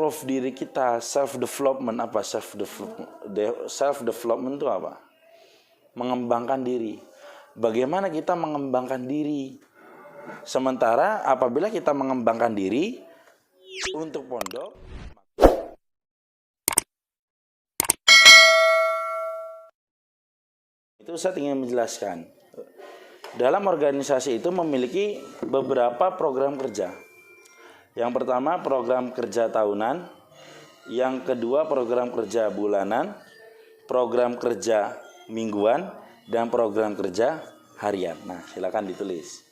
improve diri kita, self development. Apa self development itu apa? Mengembangkan diri. Bagaimana kita mengembangkan diri? Sementara apabila kita mengembangkan diri untuk pondok, itu saya ingin menjelaskan. Dalam organisasi itu memiliki beberapa program kerja. Yang pertama program kerja tahunan, yang kedua program kerja bulanan, program kerja mingguan, dan program kerja harian. Nah, silakan ditulis.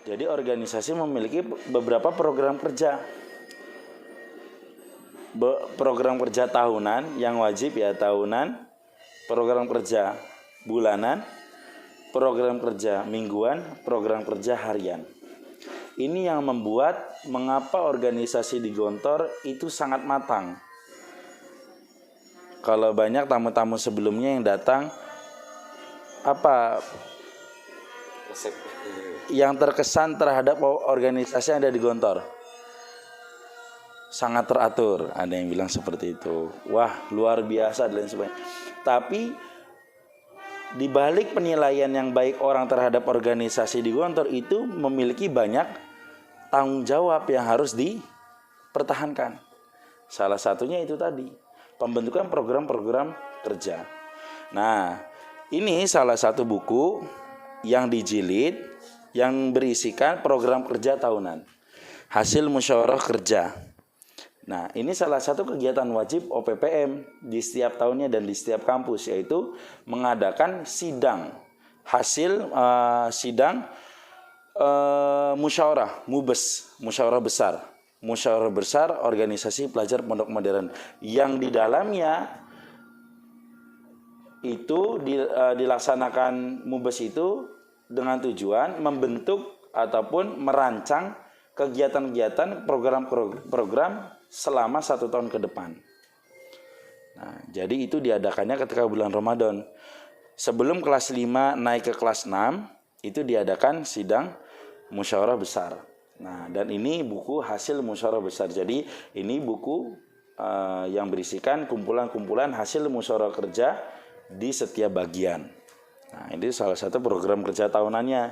Jadi organisasi memiliki beberapa program kerja. Program kerja tahunan yang wajib ya tahunan, program kerja bulanan, program kerja mingguan, program kerja harian. Ini yang membuat mengapa organisasi di Gontor itu sangat matang. Kalau banyak tamu-tamu sebelumnya yang datang, apa yang terkesan terhadap organisasi yang ada di Gontor? Sangat teratur, ada yang bilang seperti itu. Wah, luar biasa dan lain sebagainya. Tapi di balik penilaian yang baik orang terhadap organisasi di Gontor itu memiliki banyak tanggung jawab yang harus dipertahankan. Salah satunya itu tadi, pembentukan program-program kerja. Nah, ini salah satu buku yang dijilid yang berisikan program kerja tahunan, hasil musyawarah kerja. Nah, ini salah satu kegiatan wajib OPPM di setiap tahunnya dan di setiap kampus, yaitu mengadakan sidang hasil sidang musyawarah MUBES, musyawarah besar organisasi pelajar pondok modern, yang di dalamnya itu dilaksanakan MUBES itu dengan tujuan membentuk ataupun merancang kegiatan-kegiatan program-program selama 1 tahun ke depan. Nah, jadi itu diadakannya ketika bulan Ramadan. Sebelum kelas 5 naik ke kelas 6, itu diadakan sidang musyawarah besar. Nah, dan ini buku hasil musyawarah besar. Jadi ini buku yang berisikan kumpulan-kumpulan hasil musyawarah kerja di setiap bagian. Nah, ini salah satu program kerja tahunannya.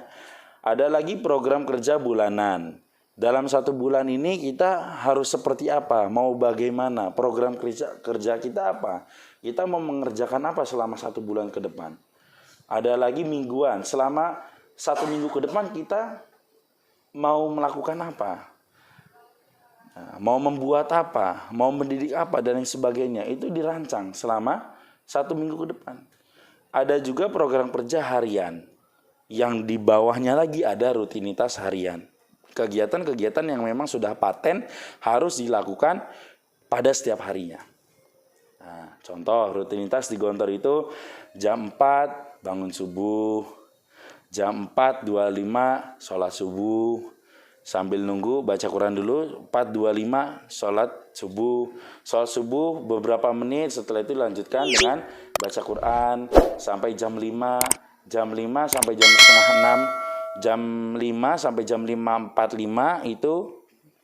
Ada lagi program kerja bulanan. Dalam 1 bulan ini kita harus seperti apa? Mau bagaimana? Program kerja kita apa? Kita mau mengerjakan apa selama 1 bulan ke depan? Ada lagi mingguan. Selama 1 minggu ke depan kita mau melakukan apa? Nah, mau membuat apa? Mau mendidik apa? Dan lain sebagainya. Itu dirancang selama 1 minggu ke depan. Ada juga program kerja harian. Yang di bawahnya lagi ada rutinitas harian. Kegiatan-kegiatan yang memang sudah paten harus dilakukan pada setiap harinya. Nah, contoh rutinitas di Gontor itu jam 4 bangun subuh, jam 4.25 sholat subuh, sambil nunggu baca Quran dulu, 4.25 sholat subuh beberapa menit, setelah itu lanjutkan dengan baca Quran sampai jam 5 sampai jam setengah 6. Jam 5 sampai jam 5.45 itu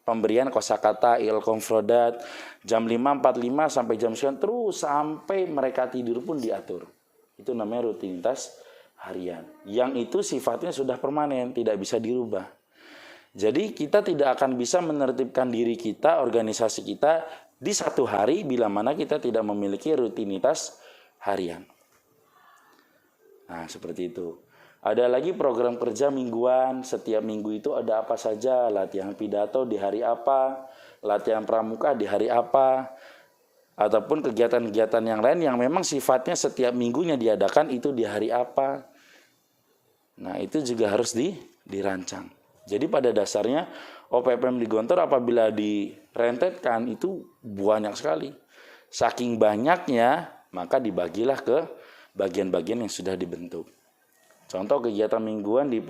pemberian kosakata il-konfrodat. Jam 5.45 sampai jam 9 terus sampai mereka tidur pun diatur. Itu namanya rutinitas harian. Yang itu sifatnya sudah permanen, tidak bisa dirubah. Jadi kita tidak akan bisa menertibkan diri kita, organisasi kita di 1 hari bila mana kita tidak memiliki rutinitas harian. Nah, seperti itu. Ada lagi program kerja mingguan. Setiap minggu itu ada apa saja, latihan pidato di hari apa, latihan pramuka di hari apa, ataupun kegiatan-kegiatan yang lain yang memang sifatnya setiap minggunya diadakan itu di hari apa. Nah, itu juga harus dirancang. Jadi pada dasarnya OPPM di Gontor apabila direntetkan itu banyak sekali. Saking banyaknya maka dibagilah ke bagian-bagian yang sudah dibentuk. Contoh kegiatan mingguan di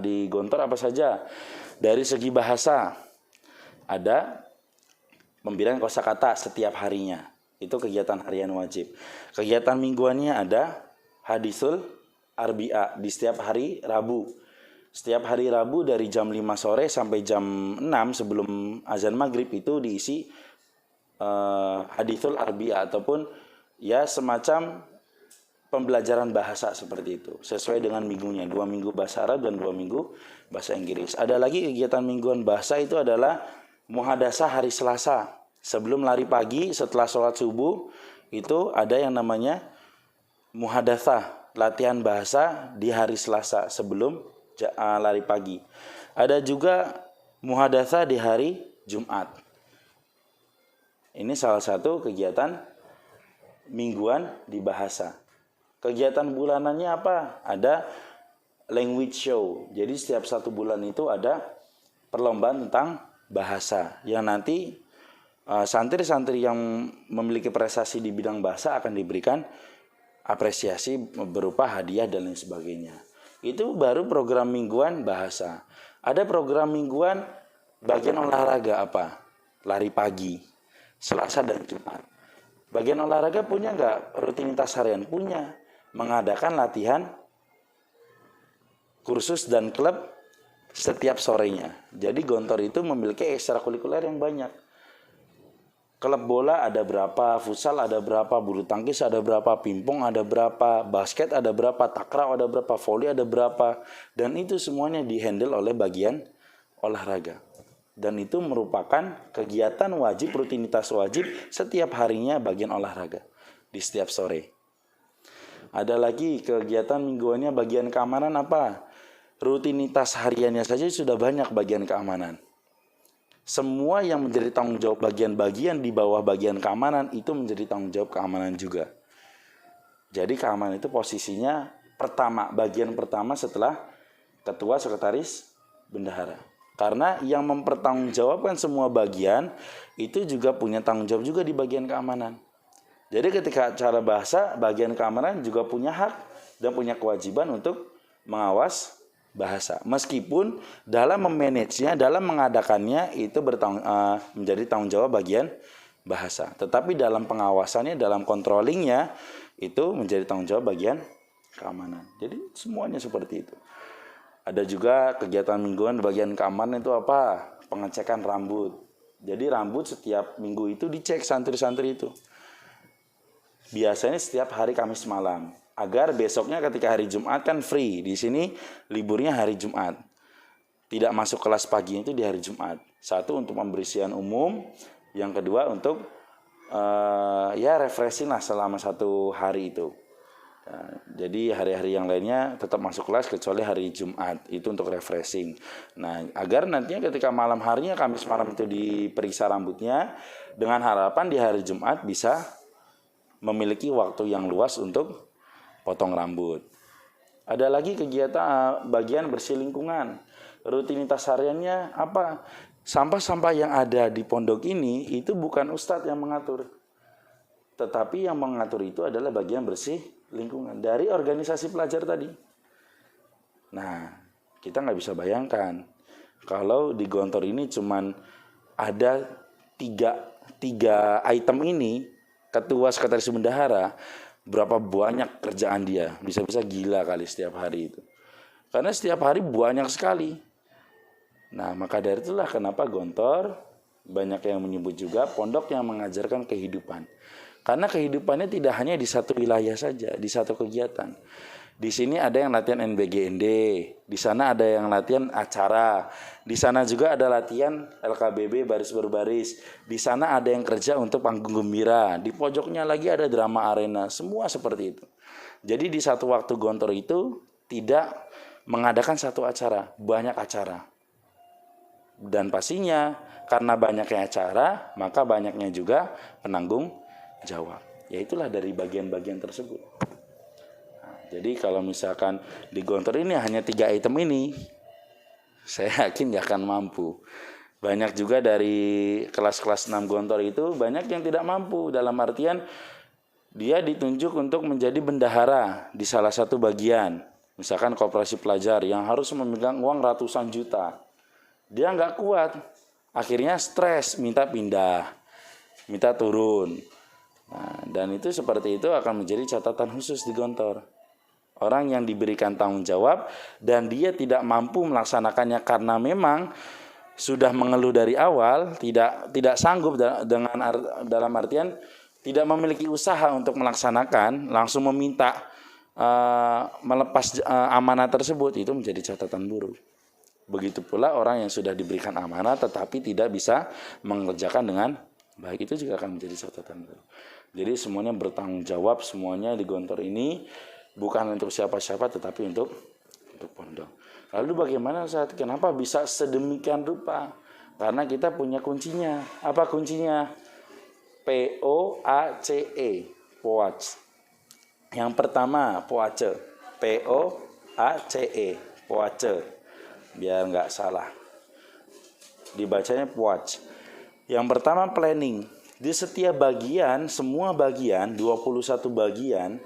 di Gontor apa saja? Dari segi bahasa ada pemberian kosakata setiap harinya. Itu kegiatan harian wajib. Kegiatan mingguannya ada hadisul arbi'a di setiap hari Rabu. Setiap hari Rabu dari jam 5 sore sampai jam 6 sebelum azan maghrib itu diisi hadithul arbiyah ataupun ya semacam pembelajaran bahasa seperti itu. Sesuai dengan minggunya. 2 minggu bahasa Arab dan 2 minggu bahasa Inggris. Ada lagi kegiatan mingguan bahasa itu adalah muhadasah hari Selasa. Sebelum lari pagi setelah sholat subuh itu ada yang namanya muhadatsah, latihan bahasa di hari Selasa sebelum lari pagi. Ada juga muhadatsah di hari Jumat. Ini salah satu kegiatan mingguan di bahasa. Kegiatan bulanannya apa? Ada language show. Jadi setiap 1 bulan itu ada perlombaan tentang bahasa yang nanti santri-santri yang memiliki prestasi di bidang bahasa akan diberikan apresiasi berupa hadiah dan lain sebagainya. Itu baru program mingguan bahasa. Ada program mingguan bagian olahraga apa? Lari pagi, Selasa dan Jumat. Bagian olahraga punya nggak rutinitas harian? Punya. Mengadakan latihan kursus dan klub setiap sorenya. Jadi Gontor itu memiliki ekstrakurikuler yang banyak. Klub bola ada berapa, futsal ada berapa, bulu tangkis ada berapa, pingpong ada berapa, basket ada berapa, takraw ada berapa, voli ada berapa. Dan itu semuanya dihandle oleh bagian olahraga. Dan itu merupakan kegiatan wajib, rutinitas wajib setiap harinya bagian olahraga di setiap sore. Ada lagi kegiatan mingguannya bagian keamanan apa? Rutinitas hariannya saja sudah banyak bagian keamanan. Semua yang menjadi tanggung jawab bagian-bagian di bawah bagian keamanan itu menjadi tanggung jawab keamanan juga. Jadi keamanan itu posisinya bagian pertama setelah ketua sekretaris bendahara. Karena yang mempertanggungjawabkan semua bagian itu juga punya tanggung jawab juga di bagian keamanan. Jadi ketika acara bahasa, bagian keamanan juga punya hak dan punya kewajiban untuk mengawas bahasa. Meskipun dalam memanagenya, dalam mengadakannya itu menjadi tanggung jawab bagian bahasa. Tetapi dalam pengawasannya, dalam controllingnya itu menjadi tanggung jawab bagian keamanan. Jadi semuanya seperti itu. Ada juga kegiatan mingguan bagian keamanan itu apa? Pengecekan rambut. Jadi rambut setiap minggu itu dicek santri-santri itu. Biasanya setiap hari Kamis malam. Agar besoknya ketika hari Jumat kan free. Di sini liburnya hari Jumat. Tidak masuk kelas pagi itu di hari Jumat. Satu untuk pembersihan umum. Yang kedua untuk refreshing lah selama 1 hari itu. Nah, jadi hari-hari yang lainnya tetap masuk kelas kecuali hari Jumat. Itu untuk refreshing. Nah, agar nantinya ketika malam harinya Kamis malam itu diperiksa rambutnya. Dengan harapan di hari Jumat bisa memiliki waktu yang luas untuk potong rambut. Ada lagi kegiatan bagian bersih lingkungan. Rutinitas hariannya apa? Sampah-sampah yang ada di pondok ini itu bukan ustadz yang mengatur. Tetapi yang mengatur itu adalah bagian bersih lingkungan dari organisasi pelajar tadi. Nah, kita nggak bisa bayangkan kalau di Gontor ini cuman ada tiga item ini, ketua sekretaris bendahara, berapa banyak kerjaan dia, bisa-bisa gila kali setiap hari itu. Karena setiap hari banyak sekali. Nah, maka dari itulah kenapa Gontor banyak yang menyebut juga pondok yang mengajarkan kehidupan. Karena kehidupannya tidak hanya di satu wilayah saja, di satu kegiatan. Di sini ada yang latihan NBGND, di sana ada yang latihan acara, di sana juga ada latihan LKBB baris berbaris, di sana ada yang kerja untuk panggung gembira, di pojoknya lagi ada drama arena, semua seperti itu. Jadi di satu waktu Gontor itu tidak mengadakan satu acara, banyak acara. Dan pastinya karena banyaknya acara, maka banyaknya juga penanggung jawab. Ya itulah dari bagian-bagian tersebut. Jadi kalau misalkan di Gontor ini hanya 3 item ini, saya yakin gak akan mampu. Banyak juga dari kelas-kelas 6 Gontor itu banyak yang tidak mampu. Dalam artian dia ditunjuk untuk menjadi bendahara di salah satu bagian. Misalkan koperasi pelajar yang harus memegang uang ratusan juta. Dia gak kuat. Akhirnya stres, minta pindah, minta turun. Nah, dan itu seperti itu akan menjadi catatan khusus di Gontor. Orang yang diberikan tanggung jawab dan dia tidak mampu melaksanakannya karena memang sudah mengeluh dari awal, tidak sanggup dengan dalam artian tidak memiliki usaha untuk melaksanakan, langsung meminta melepas amanah tersebut, itu menjadi catatan buruk. Begitu pula orang yang sudah diberikan amanah tetapi tidak bisa mengerjakan dengan baik, itu juga akan menjadi catatan buruk. Jadi semuanya bertanggung jawab, semuanya di Gontor ini bukan untuk siapa-siapa tetapi untuk pondok. Lalu bagaimana Ustaz? Kenapa bisa sedemikian rupa? Karena kita punya kuncinya. Apa kuncinya? POACE, POACE. Yang pertama POACE, POACE, POACE. Biar nggak salah. Dibacanya POACE. Yang pertama planning. Di setiap bagian, semua bagian, 21 bagian,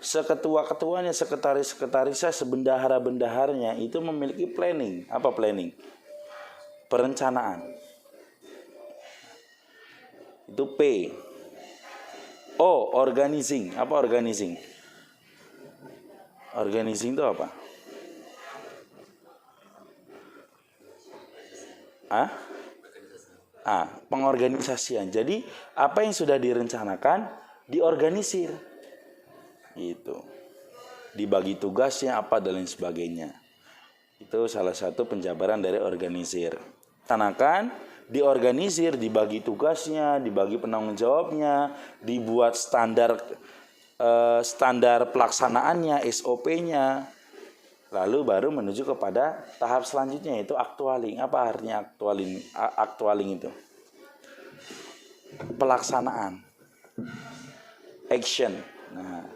seketua-ketuanya, sekretaris-sekretarisnya, sebendahara-bendaharnya itu memiliki planning. Apa planning? Perencanaan. Itu P. O, organizing. Apa organizing? Organizing itu apa? Pengorganisasian. Jadi apa yang sudah direncanakan diorganisir. Gitu. Dibagi tugasnya apa dan lain sebagainya. Itu salah satu penjabaran dari organisir. Rencanakan, diorganisir, dibagi tugasnya, dibagi penanggung jawabnya, dibuat standar pelaksanaannya, SOP-nya. Lalu baru menuju kepada tahap selanjutnya, yaitu actualing. Apa artinya actualing? Actualing itu pelaksanaan, action. Nah,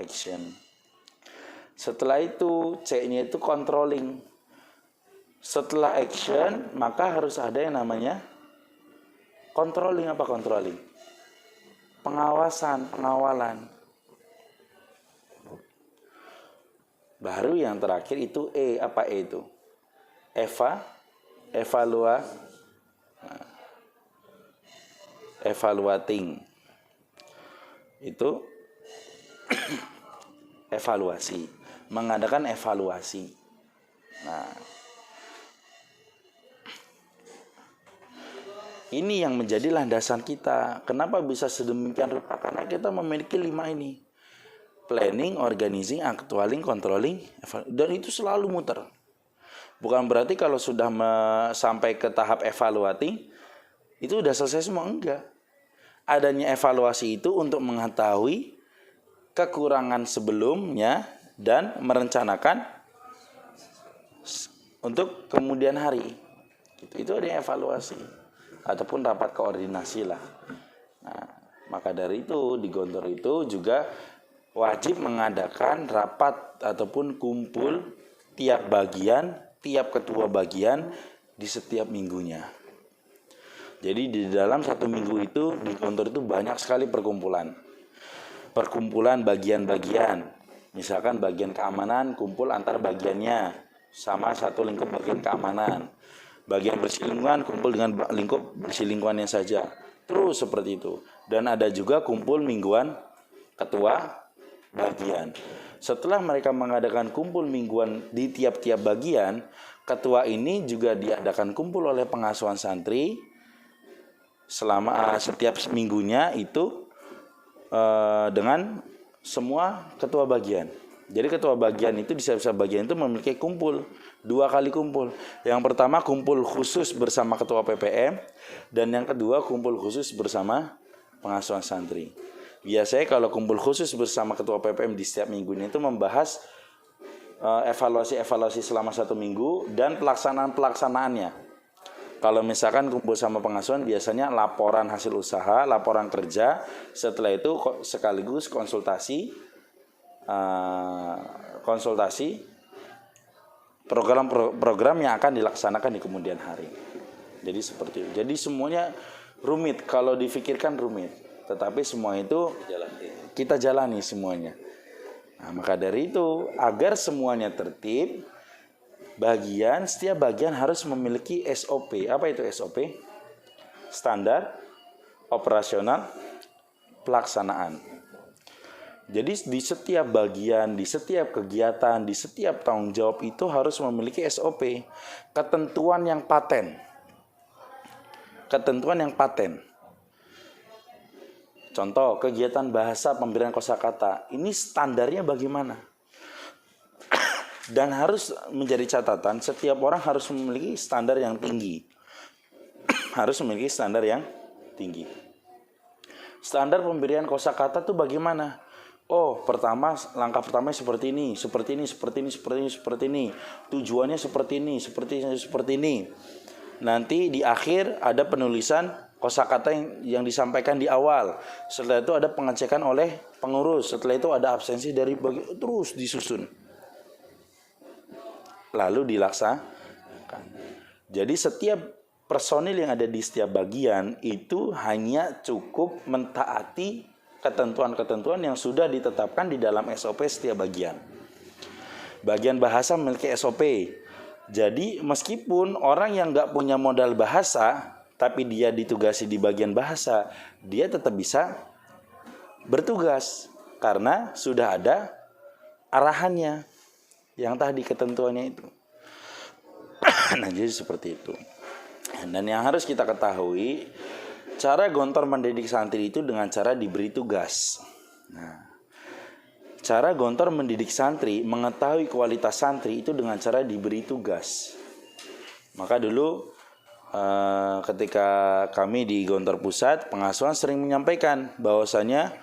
action. Setelah itu C-nya itu controlling. Setelah action, maka harus ada yang namanya controlling. Apa controlling? Pengawasan, pengawalan. Baru yang terakhir itu E. Apa E itu? Evaluating. Itu evaluasi, mengadakan evaluasi. Nah, ini yang menjadi landasan kita. Kenapa bisa sedemikian rupa? Karena kita memiliki 5 ini. Planning, organizing, actualing, controlling, dan itu selalu muter. Bukan berarti kalau sudah sampai ke tahap evaluating itu udah selesai semua, enggak. Adanya evaluasi itu untuk mengetahui kekurangan sebelumnya dan merencanakan untuk kemudian hari. Itu ada evaluasi ataupun rapat koordinasi lah. Nah, maka dari itu di Gontor itu juga wajib mengadakan rapat ataupun kumpul tiap bagian, tiap ketua bagian di setiap minggunya. Jadi di dalam 1 minggu itu di Gontor itu banyak sekali perkumpulan bagian-bagian. Misalkan bagian keamanan kumpul antar bagiannya sama satu lingkup bagian keamanan. Bagian bersih lingkungan kumpul dengan lingkup bersih lingkungannya saja. Terus seperti itu. Dan ada juga kumpul mingguan ketua bagian. Setelah mereka mengadakan kumpul mingguan di tiap-tiap bagian, ketua ini juga diadakan kumpul oleh pengasuhan santri selama setiap minggunya itu dengan semua ketua bagian. Jadi ketua bagian itu di setiap bagian itu memiliki kumpul, 2 kali kumpul. Yang pertama kumpul khusus bersama ketua PPM, dan yang kedua kumpul khusus bersama pengasuhan santri. Biasanya kalau kumpul khusus bersama ketua PPM di setiap minggunya itu membahas evaluasi selama 1 minggu dan pelaksanaannya. Kalau misalkan kumpul sama pengasuhan biasanya laporan hasil usaha, laporan kerja, setelah itu sekaligus konsultasi program yang akan dilaksanakan di kemudian hari. Jadi seperti itu. Jadi semuanya rumit, kalau difikirkan rumit, tetapi semua itu kita jalani semuanya. Nah, maka dari itu agar semuanya tertib, setiap bagian harus memiliki SOP. Apa itu SOP? Standar operasional pelaksanaan. Jadi di setiap bagian, di setiap kegiatan, di setiap tanggung jawab itu harus memiliki SOP, ketentuan yang paten. Ketentuan yang paten. Contoh, kegiatan bahasa pemberian kosakata. Ini standarnya bagaimana? Dan harus menjadi catatan, setiap orang harus memiliki standar yang tinggi. Harus memiliki standar yang tinggi. Standar pemberian kosakata itu bagaimana? Oh, langkah pertama seperti ini. Tujuannya seperti ini. Nanti di akhir ada penulisan kosakata yang disampaikan di awal. Setelah itu ada pengecekan oleh pengurus. Setelah itu ada absensi dari terus disusun. Lalu dilaksanakan. Jadi setiap personil yang ada di setiap bagian itu hanya cukup mentaati ketentuan-ketentuan yang sudah ditetapkan di dalam SOP setiap bagian. Bagian bahasa memiliki SOP. Jadi meskipun orang yang nggak punya modal bahasa, tapi dia ditugasi di bagian bahasa, dia tetap bisa bertugas karena sudah ada arahannya yang tadi ketentuannya itu. Nah, jadi seperti itu. Dan yang harus kita ketahui, cara Gontor mendidik santri itu dengan cara diberi tugas. Nah, cara Gontor mendidik santri, mengetahui kualitas santri itu dengan cara diberi tugas. Maka dulu ketika kami di Gontor Pusat, pengasuhan sering menyampaikan bahwasanya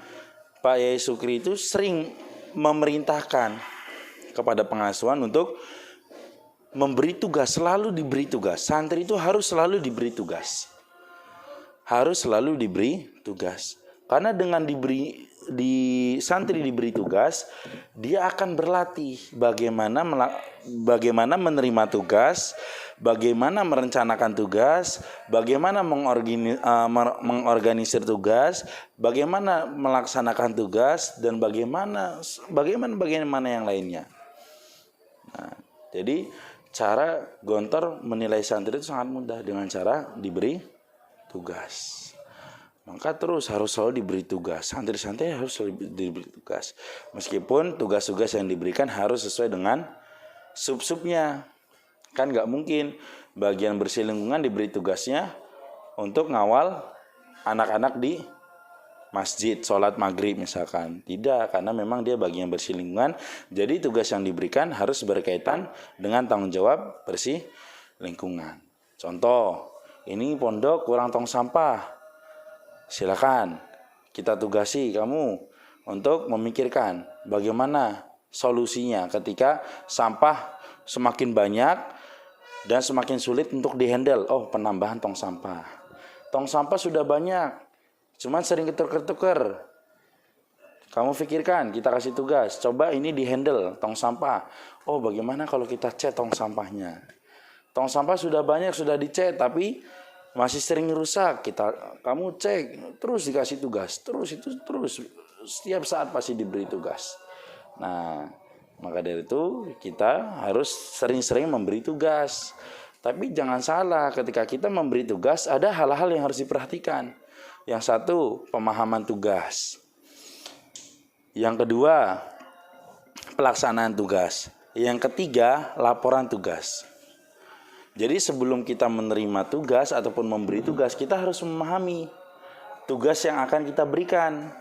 Pak Yai Sukri itu sering memerintahkan kepada pengasuhan untuk memberi tugas, selalu diberi tugas. Santri itu harus selalu diberi tugas. Harus selalu diberi tugas. Karena dengan santri diberi tugas, dia akan berlatih bagaimana menerima tugas, bagaimana merencanakan tugas, bagaimana mengorganisir tugas, bagaimana melaksanakan tugas, dan bagaimana yang lainnya. Nah, jadi cara Gontor menilai santri itu sangat mudah dengan cara diberi tugas. Maka terus harus selalu diberi tugas. Santri-santri harus selalu diberi tugas. Meskipun tugas-tugas yang diberikan harus sesuai dengan sub-subnya. Kan nggak mungkin bagian bersih lingkungan diberi tugasnya untuk ngawal anak-anak di masjid, sholat maghrib misalkan. Tidak, karena memang dia bagian bersih lingkungan. Jadi tugas yang diberikan harus berkaitan dengan tanggung jawab bersih lingkungan. Contoh, ini pondok kurang tong sampah. Silakan kita tugasi kamu untuk memikirkan bagaimana solusinya ketika sampah semakin banyak dan semakin sulit untuk dihandle. Oh, penambahan tong sampah. Tong sampah sudah banyak, cuman sering ketukar-tukar. Kamu pikirkan, kita kasih tugas, coba ini dihandle tong sampah. Oh, bagaimana kalau kita cat tong sampahnya? Tong sampah sudah banyak, sudah dicat, tapi masih sering rusak. Kamu cek, terus dikasih tugas, terus setiap saat pasti diberi tugas. Nah, maka dari itu kita harus sering-sering memberi tugas. Tapi jangan salah, ketika kita memberi tugas ada hal-hal yang harus diperhatikan. Yang satu, pemahaman tugas. Yang kedua, pelaksanaan tugas. Yang ketiga, laporan tugas. Jadi sebelum kita menerima tugas ataupun memberi tugas, kita harus memahami tugas yang akan kita berikan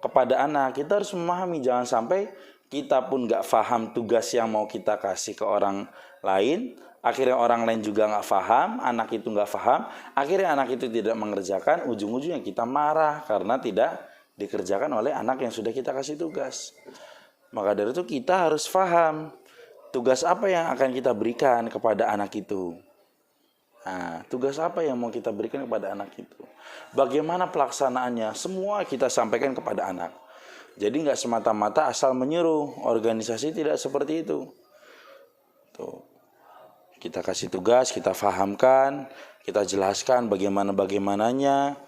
kepada anak. Kita harus memahami, jangan sampai kita pun gak paham tugas yang mau kita kasih ke orang lain, akhirnya orang lain juga gak paham, anak itu gak paham, akhirnya anak itu tidak mengerjakan, ujung-ujungnya kita marah karena tidak dikerjakan oleh anak yang sudah kita kasih tugas. Maka dari itu kita harus paham tugas apa yang akan kita berikan kepada anak itu. Nah, tugas apa yang mau kita berikan kepada anak itu. Bagaimana pelaksanaannya, semua kita sampaikan kepada anak. Jadi nggak semata-mata asal menyuruh, organisasi tidak seperti itu. Tuh. Kita kasih tugas, kita fahamkan, kita jelaskan bagaimananya,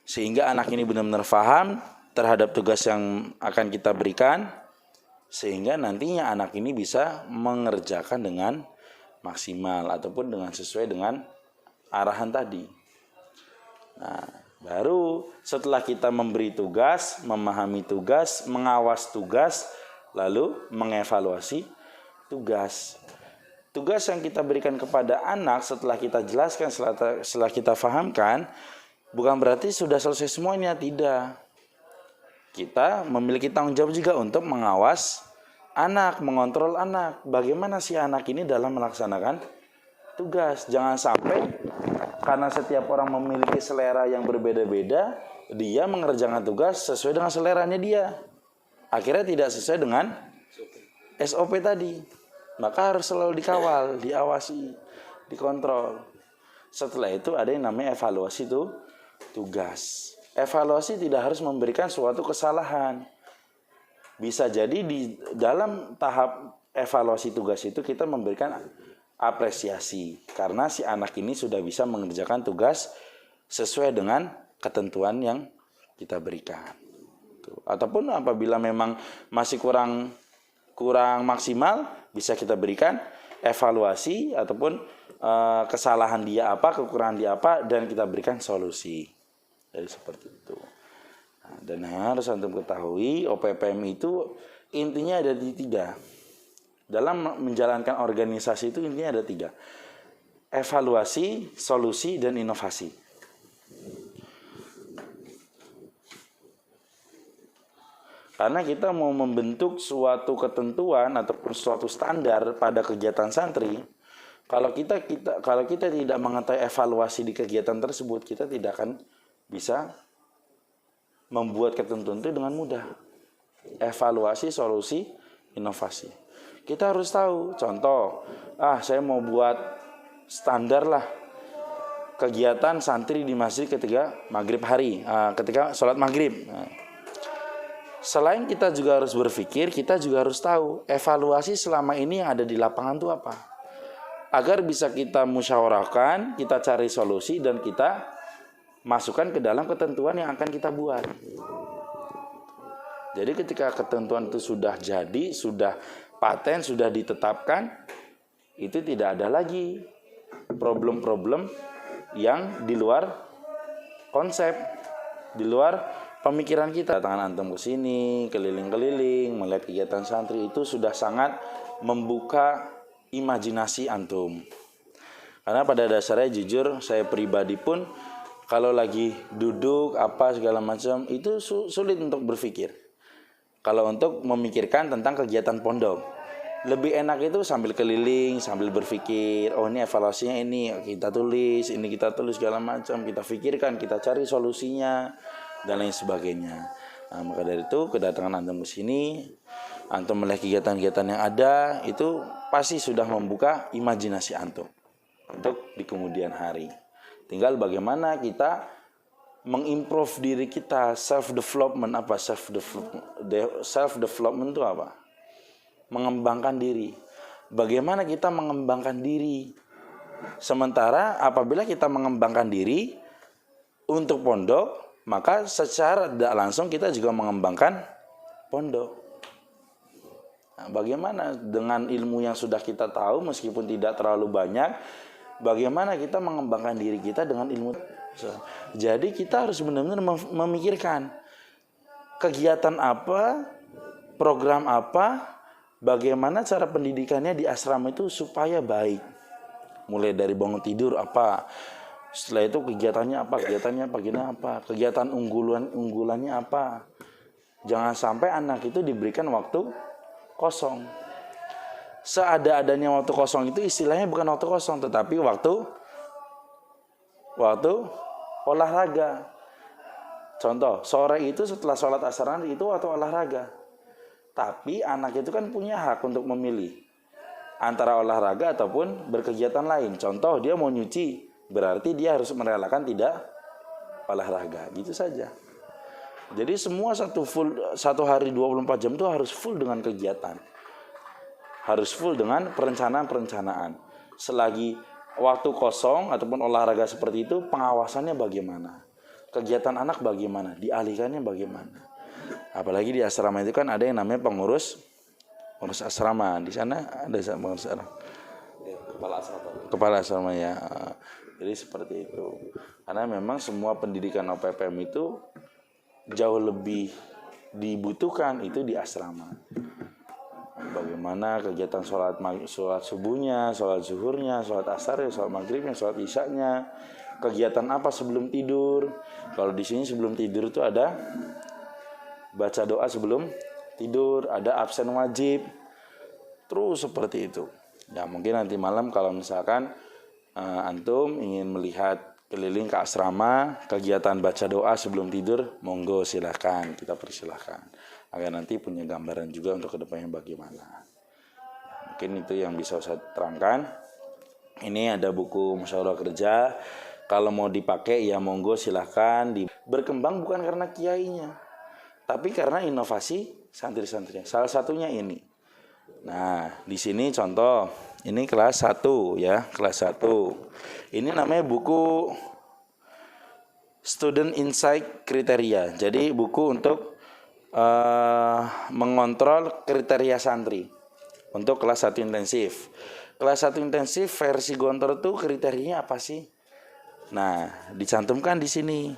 sehingga anak ini benar-benar paham terhadap tugas yang akan kita berikan, sehingga nantinya anak ini bisa mengerjakan dengan maksimal ataupun dengan sesuai dengan arahan tadi. Nah, Baru setelah kita memberi tugas, memahami tugas, mengawas tugas, lalu mengevaluasi tugas. Tugas yang kita berikan kepada anak setelah kita jelaskan, setelah kita fahamkan, bukan berarti sudah selesai semuanya, tidak. Kita memiliki tanggung jawab juga untuk mengawas anak, mengontrol anak. Bagaimana si anak ini dalam melaksanakan tugas. Jangan sampai karena setiap orang memiliki selera yang berbeda-beda, dia mengerjakan tugas sesuai dengan seleranya dia. Akhirnya tidak sesuai dengan SOP tadi. Maka harus selalu dikawal, diawasi, dikontrol. Setelah itu ada yang namanya evaluasi tugas. Evaluasi tidak harus memberikan suatu kesalahan. Bisa jadi di dalam tahap evaluasi tugas itu kita memberikan apresiasi karena si anak ini sudah bisa mengerjakan tugas sesuai dengan ketentuan yang kita berikan. Ataupun apabila memang masih kurang maksimal, bisa kita berikan evaluasi ataupun kesalahan dia apa, kekurangan dia apa, dan kita berikan solusi. Jadi seperti itu. Nah, dan yang harus antum ketahui, OPPM itu intinya ada di 3. Dalam menjalankan organisasi itu intinya ada 3. Evaluasi, solusi, dan inovasi. Karena kita mau membentuk suatu ketentuan ataupun suatu standar pada kegiatan santri, kalau kita tidak mengetahui evaluasi di kegiatan tersebut, kita tidak akan bisa membuat ketentuan itu dengan mudah. Evaluasi, solusi, inovasi. Kita harus tahu, contoh, saya mau buat standar lah kegiatan santri di masjid ketika maghrib hari, ketika sholat maghrib. Selain kita juga harus berpikir, kita juga harus tahu evaluasi selama ini yang ada di lapangan itu apa. Agar bisa kita musyawarahkan, kita cari solusi, dan kita masukkan ke dalam ketentuan yang akan kita buat. Jadi ketika ketentuan itu sudah jadi, sudah paten, sudah ditetapkan, itu tidak ada lagi problem-problem yang di luar konsep, di luar pemikiran kita. Tangan antum ke sini, keliling-keliling, melihat kegiatan santri itu sudah sangat membuka imajinasi antum. Karena pada dasarnya jujur, saya pribadi pun kalau lagi duduk apa segala macam itu sulit untuk berpikir. Kalau untuk memikirkan tentang kegiatan pondok, lebih enak itu sambil keliling, sambil berpikir, oh ini evaluasinya ini kita tulis, ini kita tulis segala macam, kita pikirkan, kita cari solusinya dan lain sebagainya. Nah, maka dari itu kedatangan antum ke sini, antum melihat kegiatan-kegiatan yang ada, itu pasti sudah membuka imajinasi antum untuk di kemudian hari. Tinggal bagaimana kita mengimprove diri kita, self development. Apa self development itu apa? Mengembangkan diri. Bagaimana kita mengembangkan diri? Sementara apabila kita mengembangkan diri untuk pondok, maka secara tidak langsung kita juga mengembangkan pondok. Nah, bagaimana dengan ilmu yang sudah kita tahu meskipun tidak terlalu banyak, bagaimana kita mengembangkan diri kita dengan ilmu. Jadi kita harus benar-benar memikirkan kegiatan apa, program apa, bagaimana cara pendidikannya di asrama itu supaya baik. Mulai dari bangun tidur apa, setelah itu kegiatannya apa, kegiatan unggulannya apa. Jangan sampai anak itu diberikan waktu kosong. Seada-adanya waktu kosong itu istilahnya bukan waktu kosong, tetapi waktu olahraga. Contoh, sore itu setelah sholat asar nanti itu waktu olahraga. Tapi anak itu kan punya hak untuk memilih antara olahraga ataupun berkegiatan lain. Contoh, dia mau nyuci, berarti dia harus merelakan tidak olahraga. Gitu saja. Jadi semua satu hari 24 jam itu harus full dengan kegiatan. Harus full dengan perencanaan. Selagi waktu kosong ataupun olahraga seperti itu, pengawasannya bagaimana? Kegiatan anak bagaimana? Dialihkannya bagaimana? Apalagi di asrama itu kan ada yang namanya pengurus asrama. Di sana ada pengurus asrama. Kepala asrama ya. Jadi seperti itu. Karena memang semua pendidikan OPPM itu jauh lebih dibutuhkan itu di asrama. Bagaimana kegiatan sholat subuhnya, sholat zuhurnya, sholat asar, sholat maghribnya, sholat isyanya, kegiatan apa sebelum tidur. Kalau di sini sebelum tidur itu ada baca doa sebelum tidur, ada absen wajib, terus seperti itu. Ya mungkin nanti malam kalau misalkan antum ingin melihat keliling ke asrama, kegiatan baca doa sebelum tidur, monggo silahkan, kita persilahkan. Agar nanti punya gambaran juga untuk kedepannya bagaimana. Mungkin itu yang bisa saya terangkan. Ini ada buku musyawarah kerja. Kalau mau dipakai ya monggo silahkan. Berkembang bukan karena kiainya, tapi karena inovasi santri-santrinya. Salah satunya ini. Nah, di sini contoh. Ini kelas 1 ya, kelas 1. Ini namanya buku Student Insight Kriteria. Jadi buku untuk mengontrol kriteria santri untuk kelas 1 intensif. Kelas 1 intensif versi Gontor itu kriterianya apa sih? Nah, dicantumkan di sini.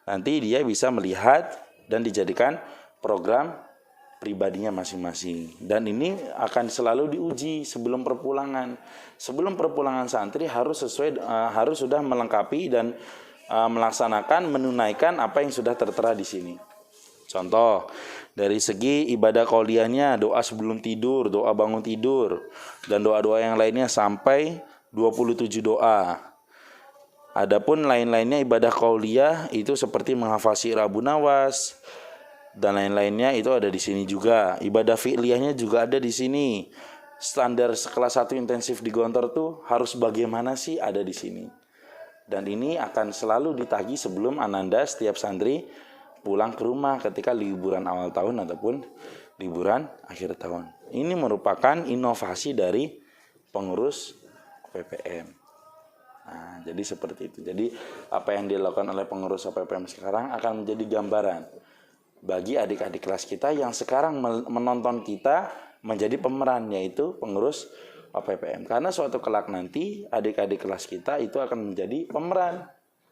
Nanti dia bisa melihat dan dijadikan program pribadinya masing-masing. Dan ini akan selalu diuji sebelum perpulangan. Sebelum perpulangan santri harus harus sudah melengkapi dan melaksanakan, menunaikan apa yang sudah tertera di sini. Contoh, dari segi ibadah qauliyahnya, doa sebelum tidur, doa bangun tidur, dan doa-doa yang lainnya sampai 27 doa. Adapun lain-lainnya ibadah qauliyah itu seperti menghafal syiar Abu Nawas dan lain-lainnya itu ada di sini juga. Ibadah fi'liyahnya juga ada di sini. Standar kelas 1 intensif di Gontor tuh harus bagaimana sih ada di sini. Dan ini akan selalu ditagih sebelum ananda setiap santri pulang ke rumah ketika liburan awal tahun ataupun liburan akhir tahun. Ini merupakan inovasi dari pengurus PPM. Nah, jadi seperti itu. Jadi apa yang dilakukan oleh pengurus PPM sekarang akan menjadi gambaran bagi adik-adik kelas kita yang sekarang menonton kita menjadi pemeran, yaitu pengurus PPM. Karena suatu kelak nanti adik-adik kelas kita itu akan menjadi pemeran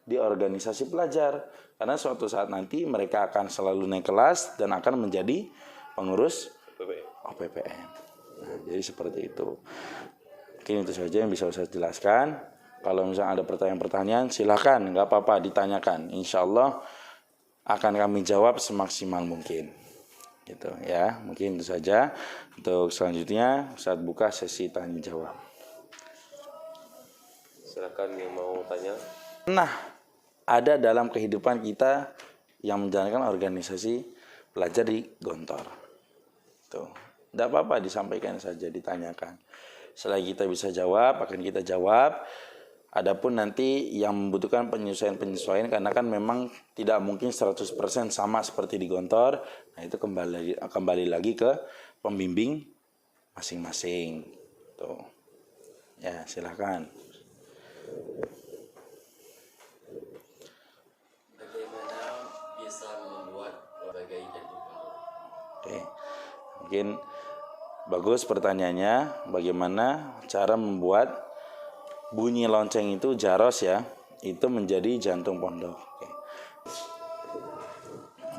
di organisasi pelajar, karena suatu saat nanti mereka akan selalu naik kelas dan akan menjadi pengurus OPPM. Nah, jadi seperti itu. Mungkin itu saja yang bisa saya jelaskan. Kalau misalnya ada pertanyaan-pertanyaan, silakan, nggak apa-apa ditanyakan. Insya Allah akan kami jawab semaksimal mungkin. Gitu ya. Mungkin itu saja. Untuk selanjutnya, saat buka sesi tanya jawab. Silakan yang mau tanya. Nah, ada dalam kehidupan kita yang menjalankan organisasi pelajar di Gontor. Tuh, tidak apa-apa disampaikan saja, ditanyakan. Selagi kita bisa jawab, akan kita jawab. Adapun nanti yang membutuhkan penyesuaian karena kan memang tidak mungkin 100% sama seperti di Gontor. Nah, itu kembali lagi ke pembimbing masing-masing. Tuh. Ya, silakan. Oke. Mungkin bagus pertanyaannya, bagaimana cara membuat bunyi lonceng itu jaros ya, itu menjadi jantung pondok. Oke.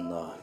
Allah.